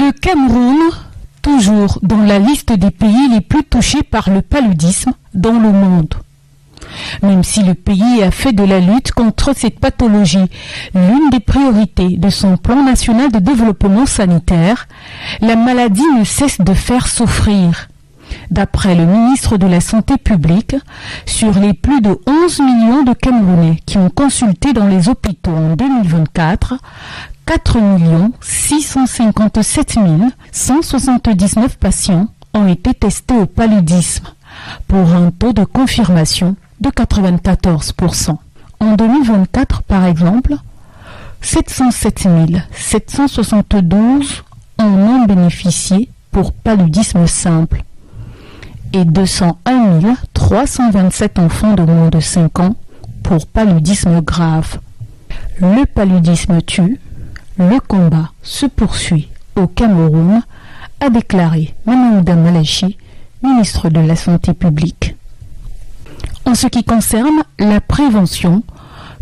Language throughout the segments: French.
Le Cameroun, toujours dans la liste des pays les plus touchés par le paludisme dans le monde. Même si le pays a fait de la lutte contre cette pathologie l'une des priorités de son plan national de développement sanitaire, la maladie ne cesse de faire souffrir. D'après le ministre de la Santé publique, sur les plus de 11 millions de Camerounais qui ont consulté dans les hôpitaux en 2024, 4 657 179 patients ont été testés au paludisme, pour un taux de confirmation de 94%. En 2024, par exemple, 707 772 en ont bénéficié pour paludisme simple et 201 327 enfants de moins de 5 ans pour paludisme grave. Le paludisme tue, le combat se poursuit au Cameroun, a déclaré Manaouda Malachi, ministre de la Santé publique. En ce qui concerne la prévention,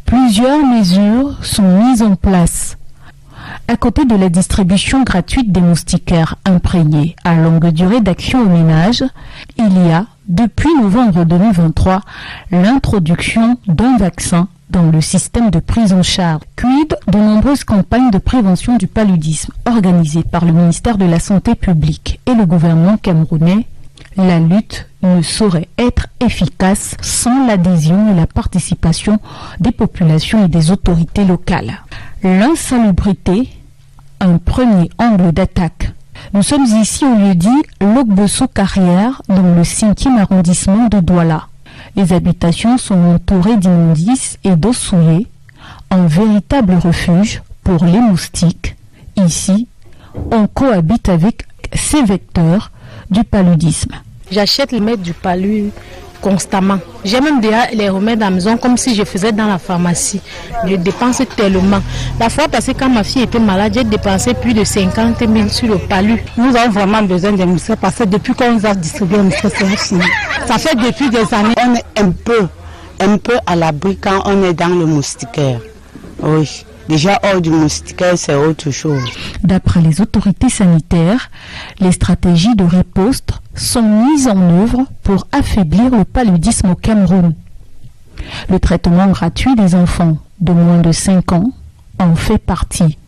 plusieurs mesures sont mises en place. À côté de la distribution gratuite des moustiquaires imprégnés à longue durée d'action au ménage, il y a, depuis novembre 2023, l'introduction d'un vaccin dans le système de prise en charge. Quid de nombreuses campagnes de prévention du paludisme organisées par le ministère de la Santé publique et le gouvernement camerounais. La lutte ne saurait être efficace sans l'adhésion et la participation des populations et des autorités locales. L'insalubrité, un premier angle d'attaque. Nous sommes ici au lieu-dit Logbosso-Carrière, dans le 5e arrondissement de Douala. Les habitations sont entourées d'immondices et d'eau souillée, un véritable refuge pour les moustiques. Ici, on cohabite avec ces vecteurs du paludisme. J'achète les remèdes du palu constamment. J'ai même déjà les remèdes à la maison comme si je faisais dans la pharmacie. Je dépense tellement. La fois passée, quand ma fille était malade, j'ai dépensé plus de 50 000 sur le palu. Nous avons vraiment besoin des moustiquaires parce que depuis qu'on nous a distribué les moustiquaires, ça fait depuis des années. On est un peu à l'abri quand on est dans le moustiquaire. Oui. Déjà, hors du moustiquaire, c'est autre chose. D'après les autorités sanitaires, les stratégies de riposte sont mises en œuvre pour affaiblir le paludisme au Cameroun. Le traitement gratuit des enfants de moins de 5 ans en fait partie.